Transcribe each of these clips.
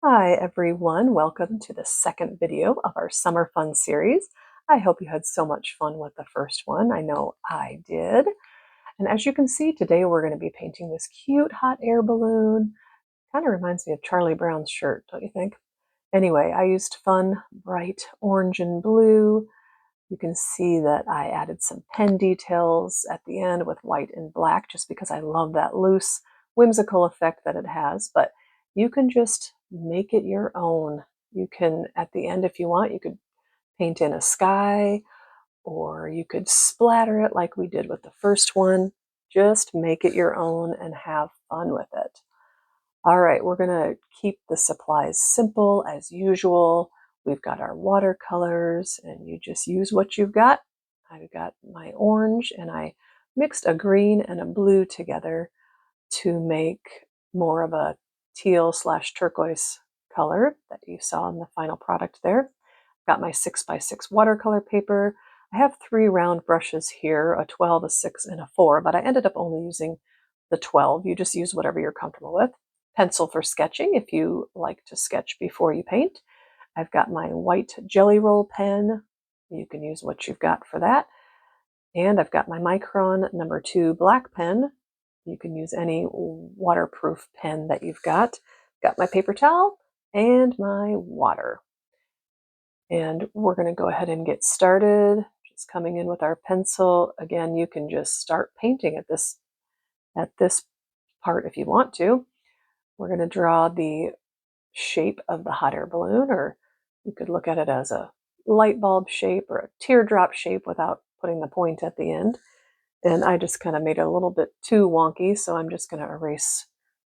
Hi everyone, welcome to the second video of our summer fun series. I hope you had so much fun with the first one. I know I did. And as you can see, today we're going to be painting this cute hot air balloon. Kind of reminds me of Charlie Brown's shirt, don't you think? Anyway, I used fun, bright orange and blue. You can see that I added some pen details at the end with white and black just because I love that loose, whimsical effect that it has. But you can just make it your own. You can, at the end, if you want, you could paint in a sky or you could splatter it like we did with the first one. Just make it your own and have fun with it. All right, we're going to keep the supplies simple as usual. We've got our watercolors, and you just use what you've got. I've got my orange, and I mixed a green and a blue together to make more of a teal/turquoise color that you saw in the final product there. Got my 6x6 watercolor paper. I have 3 round brushes here, a 12, a 6, and a 4, but I ended up only using the 12. You just use whatever you're comfortable with. Pencil for sketching if you like to sketch before you paint. I've got my white jelly roll pen. You can use what you've got for that. And I've got my Micron number 2 black pen. You can use any waterproof pen that you've got. Got my paper towel and my water. And we're going to go ahead and get started. Just coming in with our pencil. Again, you can just start painting at this part if you want to. We're going to draw the shape of the hot air balloon, or you could look at it as a light bulb shape or a teardrop shape without putting the point at the end. And I just kind of made it a little bit too wonky, so I'm just going to erase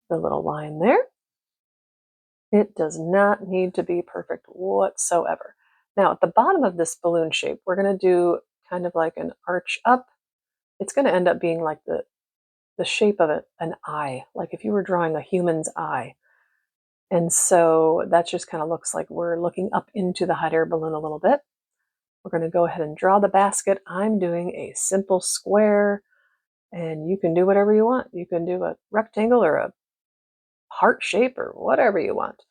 the little line there. It does not need to be perfect whatsoever. Now, at the bottom of this balloon shape, we're going to do kind of like an arch up. It's going to end up being like the shape of an eye, like if you were drawing a human's eye. And so that just kind of looks like we're looking up into the hot air balloon a little bit. We're going to go ahead and draw the basket. I'm doing a simple square, and you can do whatever you want. You can do a rectangle or a heart shape or whatever you want.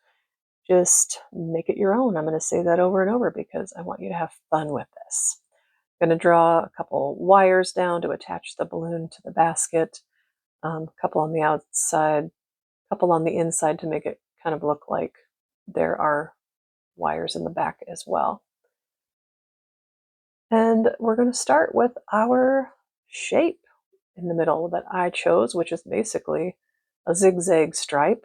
Just make it your own. I'm going to say that over and over because I want you to have fun with this. I'm going to draw a couple wires down to attach the balloon to the basket. A couple on the outside, a couple on the inside to make it kind of look like there are wires in the back as well. And we're going to start with our shape in the middle that I chose, which is basically a zigzag stripe.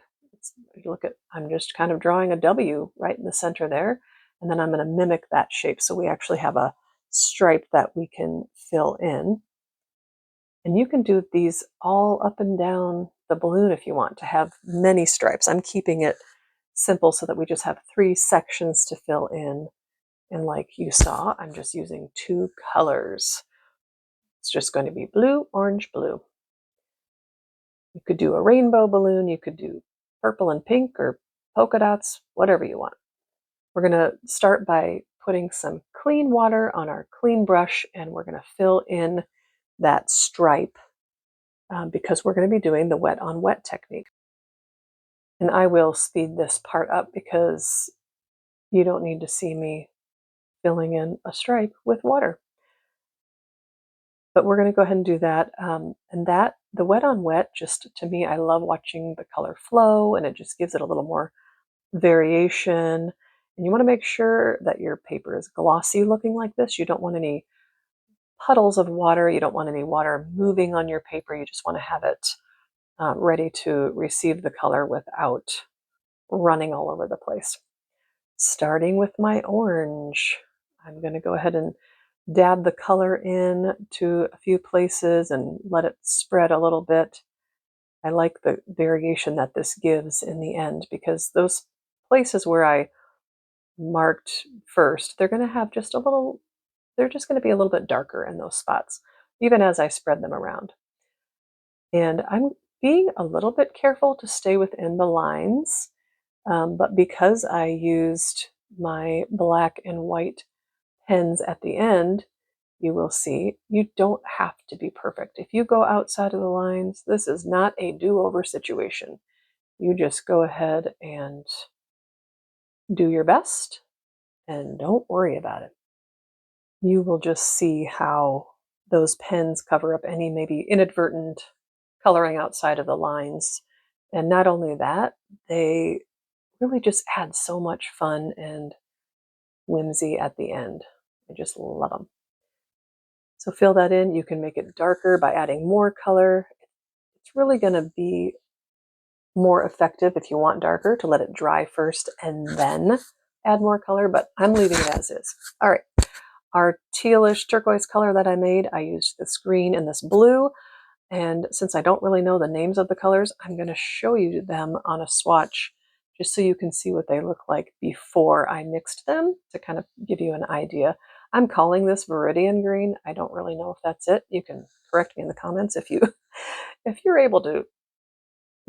Look at, I'm just kind of drawing a W right in the center there, and then I'm going to mimic that shape so we actually have a stripe that we can fill in. And you can do these all up and down the balloon if you want to have many stripes. I'm keeping it simple so that we just have 3 sections to fill in. And like you saw, I'm just using 2 colors. It's just going to be blue, orange, blue. You could do a rainbow balloon. You could do purple and pink or polka dots, whatever you want. We're going to start by putting some clean water on our clean brush, and we're going to fill in that stripe because we're going to be doing the wet on wet technique. And I will speed this part up because you don't need to see me filling in a stripe with water. But we're going to go ahead and do that. And that, the wet on wet, just to me, I love watching the color flow, and it just gives it a little more variation. And you want to make sure that your paper is glossy looking like this. You don't want any puddles of water. You don't want any water moving on your paper. You just want to have it ready to receive the color without running all over the place. Starting with my orange, I'm going to go ahead and dab the color in to a few places and let it spread a little bit. I like the variation that this gives in the end because those places where I marked first, they're going to have just a little, they're just going to be a little bit darker in those spots, even as I spread them around. And I'm being a little bit careful to stay within the lines, but because I used my black and white pens at the end, you will see you don't have to be perfect. If you go outside of the lines, this is not a do-over situation. You just go ahead and Do your best and don't worry about it. You will just see how those pens cover up any maybe inadvertent coloring outside of the lines. And not only that, they really just add so much fun and whimsy at the end. I just love them. So fill that in. You can make it darker by adding more color. It's really going to be more effective if you want darker to let it dry first and then add more color, but I'm leaving it as is. All right, our tealish turquoise color that I made, I used this green and this blue. And since I don't really know the names of the colors, I'm going to show you them on a swatch just so you can see what they look like before I mixed them to kind of give you an idea. I'm calling this Viridian green. I don't really know if that's it. You can correct me in the comments if you're able to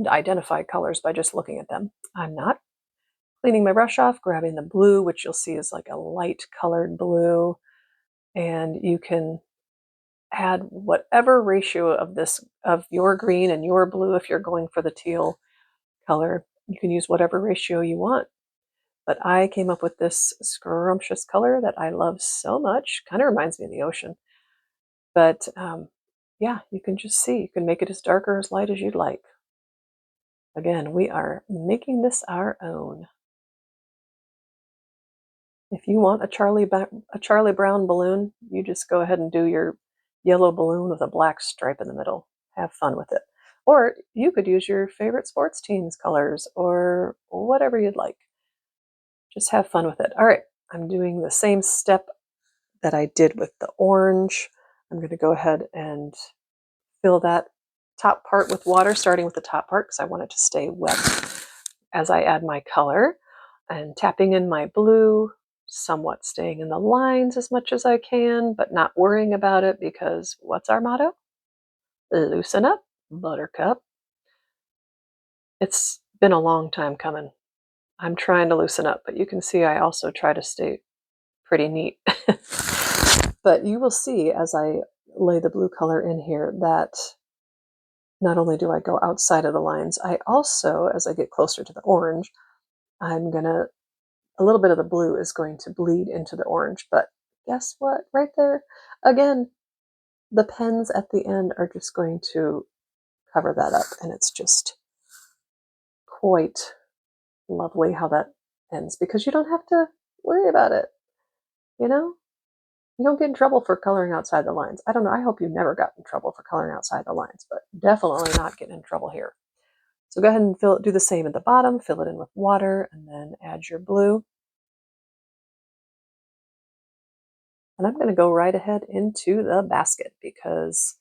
identify colors by just looking at them. I'm not. Cleaning my brush off, grabbing the blue, which you'll see is like a light colored blue, and you can add whatever ratio of your green and your blue. If you're going for the teal color, you can use whatever ratio you want. But I came up with this scrumptious color that I love so much. Kind of reminds me of the ocean. But yeah, you can just see. You can make it as dark or as light as you'd like. Again, we are making this our own. If you want a Charlie Brown balloon, you just go ahead and do your yellow balloon with a black stripe in the middle. Have fun with it. Or you could use your favorite sports team's colors or whatever you'd like. Just have fun with it. All right, I'm doing the same step that I did with the orange. I'm going to go ahead and fill that top part with water, starting with the top part because I want it to stay wet as I add my color, and tapping in my blue, somewhat staying in the lines as much as I can, but not worrying about it because what's our motto? Loosen up, buttercup. It's been a long time coming. I'm trying to loosen up, but you can see I also try to stay pretty neat. But you will see as I lay the blue color in here that not only do I go outside of the lines, I also, as I get closer to the orange, a little bit of the blue is going to bleed into the orange, but guess what? Right there, again, the pens at the end are just going to cover that up, and it's just quite lovely how that ends because you don't have to worry about it, you know? You don't get in trouble for coloring outside the lines. I don't know, I hope you never got in trouble for coloring outside the lines, but definitely not getting in trouble here. So go ahead and do the same at the bottom, fill it in with water, and then add your blue. And I'm going to go right ahead into the basket because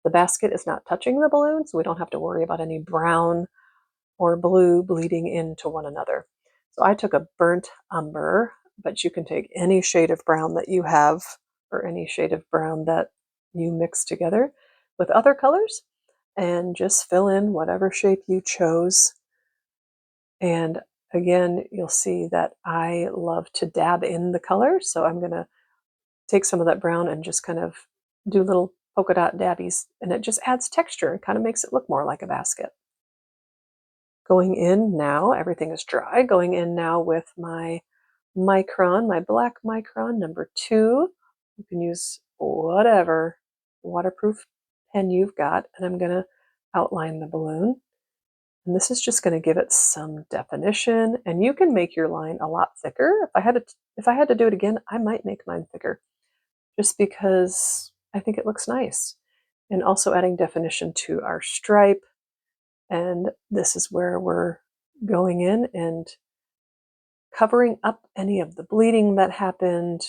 the basket is not touching the balloon, so we don't have to worry about any brown or blue bleeding into one another. So I took a burnt umber, but you can take any shade of brown that you have or any shade of brown that you mix together with other colors and just fill in whatever shape you chose. And again, you'll see that I love to dab in the color, so I'm going to take some of that brown and just kind of do little polka dot dabbies, and it just adds texture and kind of makes it look more like a basket. Going in now, everything is dry. Going in now with my micron, my black micron number 2. You can use whatever waterproof pen you've got, and I'm going to outline the balloon. And this is just going to give it some definition, and you can make your line a lot thicker. If I had to do it again, I might make mine thicker just because I think it looks nice. And also adding definition to our stripe. And this is where we're going in and covering up any of the bleeding that happened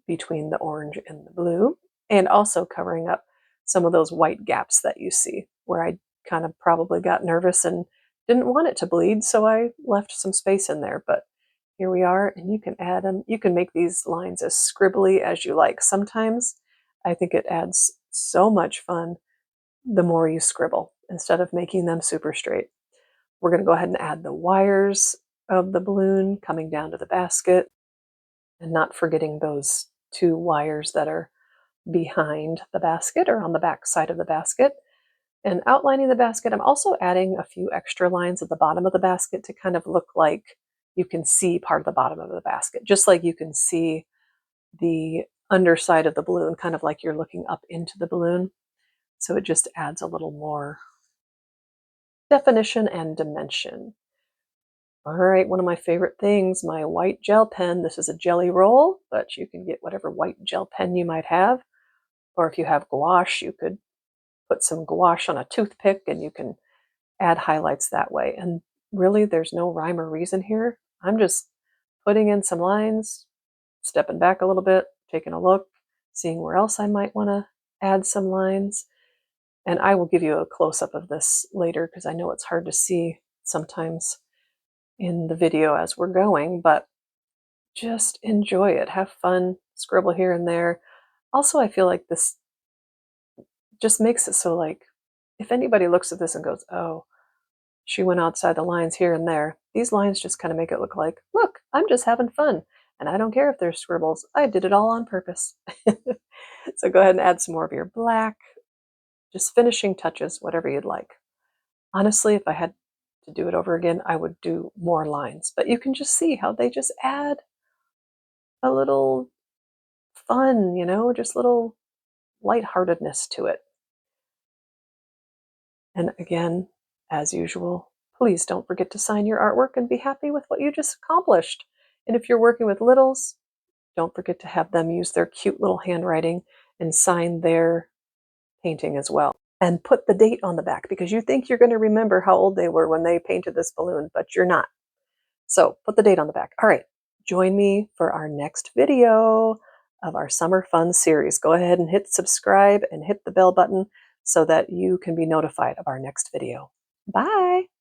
between the orange and the blue, and also covering up some of those white gaps that you see where I kind of probably got nervous and didn't want it to bleed, so I left some space in there. But here we are, and you can add them. You can make these lines as scribbly as you like. Sometimes I think it adds so much fun the more you scribble instead of making them super straight. We're going to go ahead and add the wires of the balloon coming down to the basket, and not forgetting those 2 wires that are behind the basket or on the back side of the basket. And outlining the basket, I'm also adding a few extra lines at the bottom of the basket to kind of look like you can see part of the bottom of the basket, just like you can see the underside of the balloon, kind of like you're looking up into the balloon. So it just adds a little more definition and dimension. All right, one of my favorite things, my white gel pen. This is a jelly roll, but you can get whatever white gel pen you might have. Or if you have gouache, you could put some gouache on a toothpick and you can add highlights that way. And really, there's no rhyme or reason here. I'm just putting in some lines, stepping back a little bit, taking a look, seeing where else I might want to add some lines. And I will give you a close-up of this later because I know it's hard to see sometimes in the video as we're going, but just enjoy it. Have fun, scribble here and there. Also, I feel like this just makes it so like if anybody looks at this and goes, oh, she went outside the lines here and there, these lines just kind of make it look like, look, I'm just having fun. And I don't care if there's scribbles. I did it all on purpose. So go ahead and add some more of your black, just finishing touches, whatever you'd like. Honestly, if I had to do it over again, I would do more lines. But you can just see how they just add a little fun, just little lightheartedness to it. And again, as usual, please don't forget to sign your artwork and be happy with what you just accomplished. And if you're working with littles, don't forget to have them use their cute little handwriting and sign their painting as well. And put the date on the back because you think you're going to remember how old they were when they painted this balloon, but you're not. So put the date on the back. All right, join me for our next video of our Summer Fun series. Go ahead and hit subscribe and hit the bell button so that you can be notified of our next video. Bye!